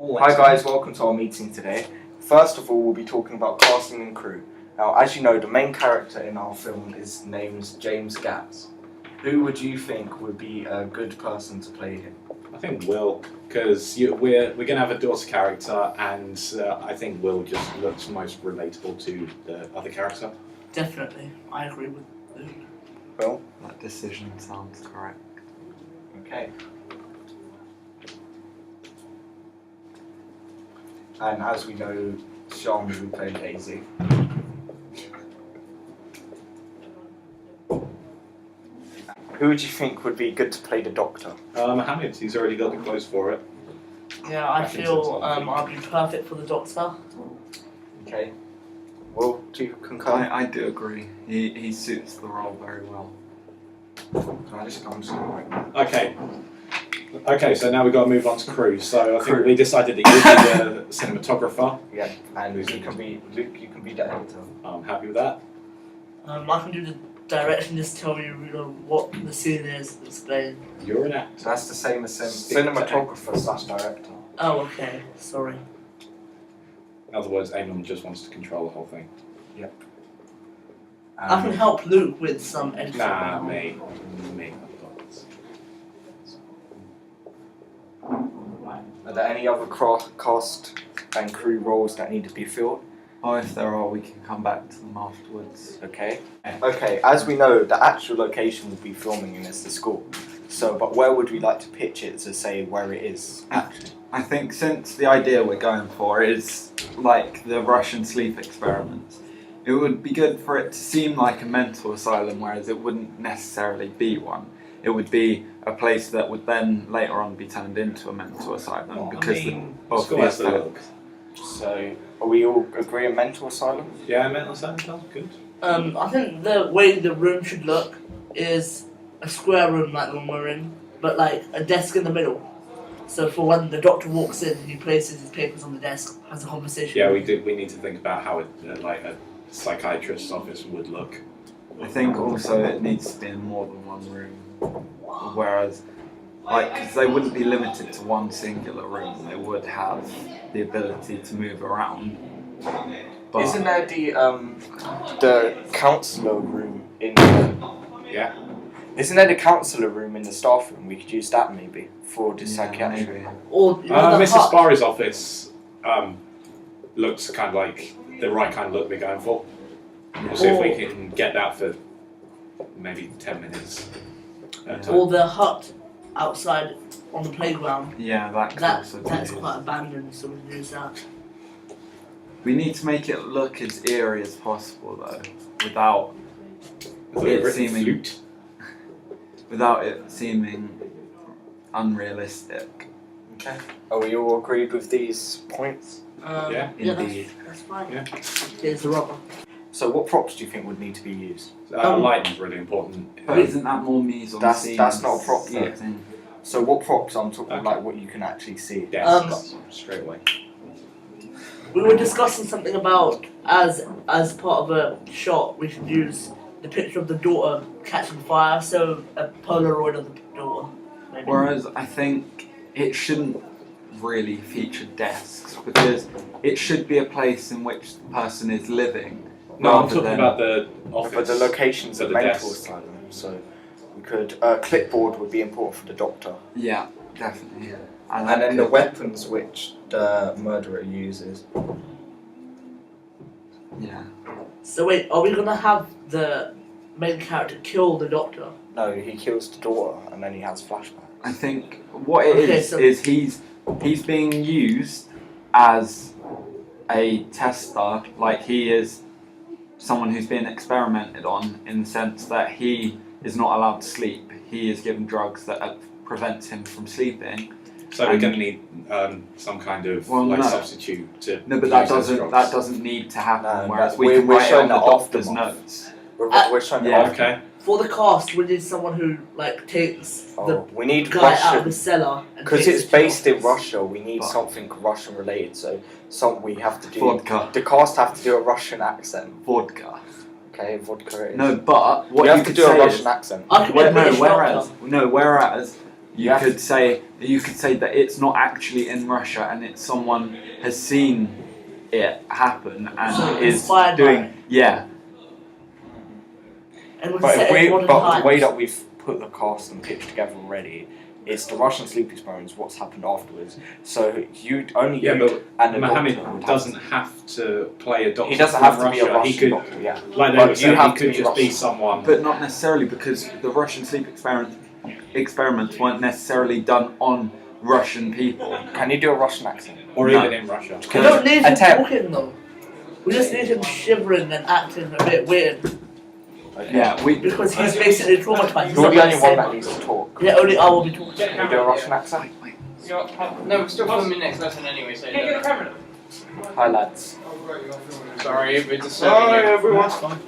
Hi guys, welcome to our meeting today. First of all, we'll be talking about casting and crew. Now, as you know, the main character in our film is named James Gatz. Who would you think would be a good person to play him? I think Will, because we're going to have a daughter character, and I think Will just looks most relatable to the other character. Definitely, I agree with Luke. Will? That decision sounds correct. Okay. And as we know, Sharma will play Daisy. Who would you think would be good to play the Doctor? Mohammed, he's already got the clothes for it. Yeah, I think feel so. I'll be perfect for the Doctor. Okay. Will, do you concur? I do agree. He suits the role very well. I'm just going to write. Okay, so now we've got to move on to crew. So I think Crew. we decided that you'd be the cinematographer. Yeah, and Luke, you can be the editor. I'm happy with that. I can do the direction, just tell you, what the scene is, explain. You're an actor. So that's the same as Stick to cinematographer / director. Oh, okay, sorry. In other words, Eamon just wants to control the whole thing. I can help Luke with some editing. Nah, me. Are there any other cast and crew roles that need to be filled? Oh, if there are, we can come back to them afterwards. Okay. Okay, as we know, the actual location we'll be filming in is the school. So, but where would we like to pitch it to say where it is actually? I think since the idea we're going for is like the Russian sleep experiments, it would be good for it to seem like a mental asylum, whereas it wouldn't necessarily be one. It would be a place that would then later on be turned into a mental asylum because of school the has to aesthetic. look. So, are we all agreeing mental asylum? Yeah, mental asylum sounds good. I think the way the room should look is a square room like the one we're in, but like a desk in the middle. So for when the Doctor walks in, he places his papers on the desk, has a conversation. Yeah, we need to think about how it, like a psychiatrist's office would look. I think also it needs to be in more than one room, whereas, like, because they wouldn't be limited to one singular room, they would have the ability to move around. But Isn't there the counsellor room in the... Yeah. Isn't there the counsellor room in the staff room? We could use that maybe for the yeah, psychiatric. maybe. Or the Mrs. hut. Sparry's office looks kind of like the right kind of look we're going for. We'll see if we can get that for maybe 10 minutes. Or the hut outside on the playground. Yeah, that could That's also be used. quite abandoned, so we can use that. We need to make it look as eerie as possible, though, without It seeming- flute. without it seeming unrealistic. Okay. Are we all agreed with these points? Yeah. Indeed. That's fine. Yeah. Here's the rubber. So what props do you think would need to be used? Lighting's really important. But isn't that more mise en That's- scene? that's not a prop, though. Yeah. Thing? So what props? I'm talking Okay. like what you can actually see. Desks, straight away. We were discussing something about as part of a shot we should use the picture of the daughter catching fire, so a Polaroid of the daughter. Maybe. Whereas I think it shouldn't really feature desks because it should be a place in which the person is living. No, I'm rather talking than- about the office. But the location's For a the mental desks. asylum, so we could clipboard would be important for the Doctor, Yeah, definitely. and that then the could- weapons which the murderer uses. Yeah. So wait, are we gonna have the main character kill the Doctor? No, he kills the daughter and then he has flashbacks. I think what it Okay, is so- is he's being used as a tester, like he is someone who's being experimented on in the sense that he is not allowed to sleep. He is given drugs that prevents him from sleeping. So we're going to need some kind of Well, no. substitute to. No, but that use those doesn't drugs. need to happen. No, whereas but we can we're write it showing on the that doctor's aftermath. notes. We're showing yeah. it off. Okay. For the cast, we need someone who like takes the Oh, we need guy out of Russian the cellar. because takes it's the based in office. Russia. We need But- something Russian related. So we have to do. Vodka. The cast have to do a Russian accent. Vodka. Okay, vodka it is. No, but what you you have to could do a say Russian is, accent. I can be a British whereas Doctor. whereas You could say that it's not actually in Russia and it's someone has seen it happen and So is inspired by doing it. yeah. And we But, set it in modern the times. way that we've put the cast and pitch together already, it's the Russian sleep experiments. What's happened afterwards? So you and the Mohammed doctor would doesn't have to play a doctor. He doesn't from have to be a Russia. Russian He could, doctor. Yeah. like they But were saying, you have he to could be just be Russian. someone. But not necessarily, because the Russian sleep experiments weren't necessarily done on Russian people. Can you do a Russian accent? Or No. even in Russia. We don't need him Attempt. talking though. We just need him shivering and acting a bit weird Okay. Yeah, we because he's basically traumatized. He's You're not the only gonna one say that much. needs to talk. Yeah, only I will be talking. Can you do a Russian accent? No, we're still filming next lesson anyway, so. Can you get the camera? Hi lads. Sorry, we decided. Sorry everyone. That's fine.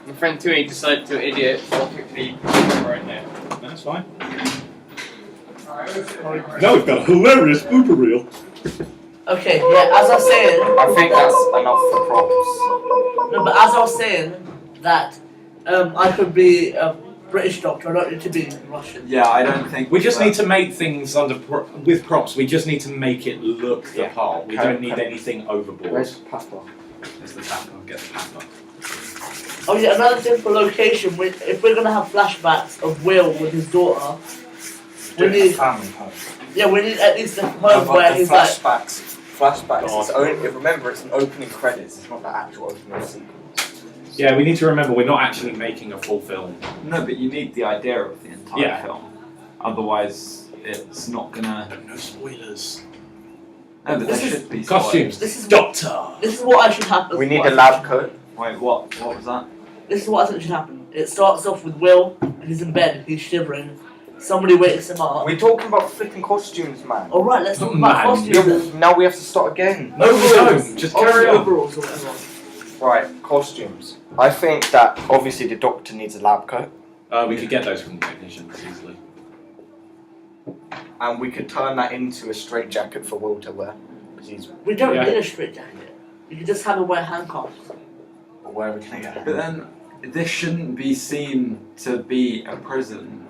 My friend Tui decided to idiot so quickly right now. That's fine. Now we've got a hilarious blooper reel. Okay, yeah, as I was saying, I think that's enough for props. no, but as I was saying that I could be a British doctor. I don't need to be Russian. yeah, I don't think We just that- need to make things with props. We just need to make it look the Yeah. part. We Okay. don't need anything overboard. Where's Papa? There's the tapper. Get the tapper. Oh yeah, another thing for location. If we're gonna have flashbacks of Will with his daughter, we need family home. we need at least a No, home but where the he's like. flashbacks. God. It's only, remember, it's an opening credits. It's not the actual opening sequence. Yeah, we need to remember we're not actually making a full film. No, but you need the idea of the entire Yeah. film. Otherwise, it's not gonna. But no spoilers. No, but This there is- should be Costumes. This is Doctor. This is what I should happen. We need what a I lab think- coat. Wait, what? What was that? This is what I think should happen. It starts off with Will, and he's in bed, he's shivering. Somebody wakes him up. We're talking about flipping costumes, man. Alright, let's talk about Man, costumes. Yeah, then. well, now we have to start again. No, we don't. Just carry on. Overalls or whatever. Right, costumes. I think that obviously the doctor needs a lab coat, We could get those from the technicians easily. and we could turn that into a straight jacket for Will to wear, because he's We don't Yeah. need a straight jacket. You can just have him wear handcuffs. where we can get But then, this shouldn't be seen to be a prison.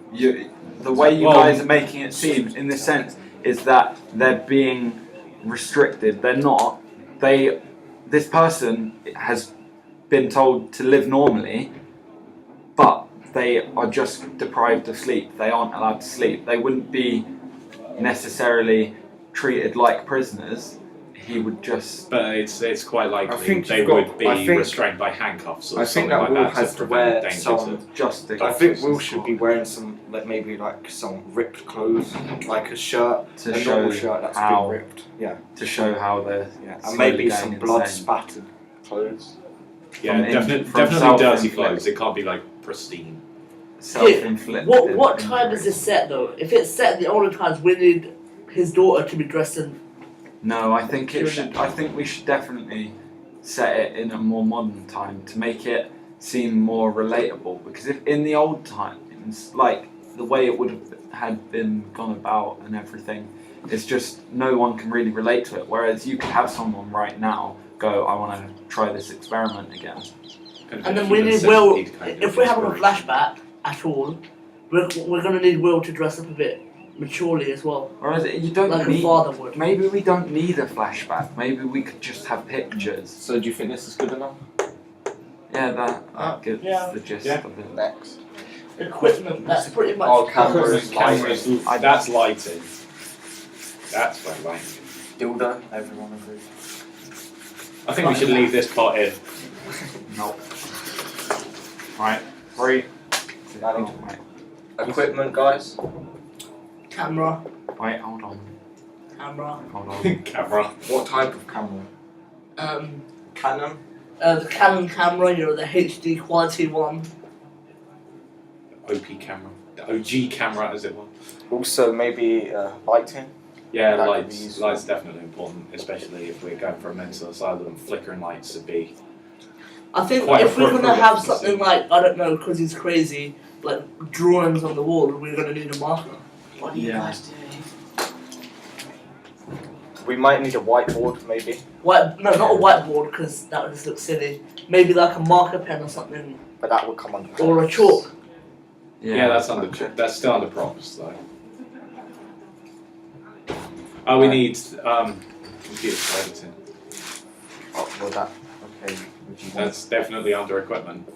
The way you Well- guys are making it seem, in this sense, is that they're being restricted. They're not. This person has been told to live normally, but they are just deprived of sleep. They aren't allowed to sleep. They wouldn't be necessarily treated like prisoners. He would just. But it's quite likely I think they you've got- would be I think- restrained by handcuffs or I something think that like Will that has to to prevent wear danger some. Just I think Will should be wearing some, like maybe like some ripped clothes, like a shirt, to a show normal shirt that's how been ripped. Yeah, to show how they're yeah, and slowly maybe going some blood insane. spattered clothes. Yeah, from definitely self-inflicted- dirty clothes. It can't be like pristine. self-inflicted. What time is injuries. this set though? If it's set in the older times, we need his daughter to be dressed in. No, I think it should. I think we should definitely set it in a more modern time to make it seem more relatable. Because if in the old times, like the way it would have had been gone about and everything, it's just no one can really relate to it. Whereas you could have someone right now go, "I want to try this experiment again." And then we need Will. If we're having a flashback at all, we're gonna need Will to dress up a bit maturely as well, Whereas you don't like a need. father would. Maybe we don't need a flashback. Maybe we could just have pictures. So do you think this is good enough? Yeah, that gets Yeah. the gist Yeah. of it. Next. Equipment. That's pretty much. Oh, cameras, Cameras, lighting. that's lighting. That's very lighting. Dildo. Everyone agrees. I think we should leave this part in. Nope. Right. 3. Manage. Oh, wait. Equipment, guys. Camera. Wait, hold on. Camera. Hold on. Camera. What type of camera? Canon. The Canon camera. You know, the HD quality one. OP camera. The OG camera, as it were. Also, maybe lighting. Yeah, That could be lights. useful. Lights definitely important, especially if we're going for a mental asylum. Flickering lights would be. I think Quite if we're gonna appropriate have for something scene. like, I don't know, because he's crazy, like drawings on the wall, we're gonna need a marker. What do you Yeah. guys do? We might need a whiteboard, maybe. No, not a whiteboard because that would just look silly. Maybe like a marker pen or something, But that would come under. or a chalk. Yeah, that's okay. that's still under props though. Oh, we need computers for editing. Oh, well, that. Okay. Would you That's definitely under equipment.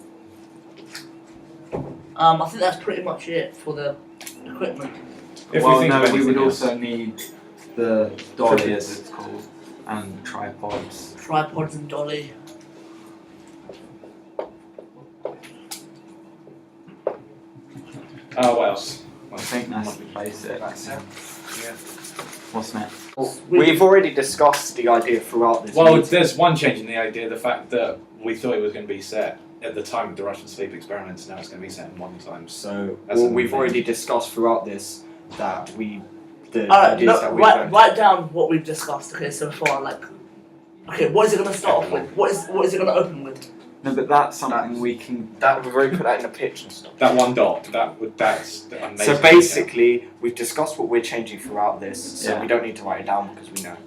I think that's pretty much it for the equipment. If well, we think no, of we would anything else. also need the dolly, Tripods. as it's called, and tripods. Tripods and dolly. What else? I think that's basic. That's it. Yeah. What's next? We've already discussed the idea throughout this. Well, meeting. there's one change in the idea. The fact that we thought it was going to be set at the time of the Russian sleep experiments. Now it's going to be set in modern times. So That's we've amazing. already discussed throughout this that the Alright, ideas look, that we're write, going write down what we've discussed, okay, so far, like, okay, what is it going to start off with? What is it going to open with? No, but that's something we can. that we've already put that in a pitch and stuff. That one dot. That's amazing. So basically, we've discussed what we're changing throughout this, so Yeah. we don't need to write it down because we know.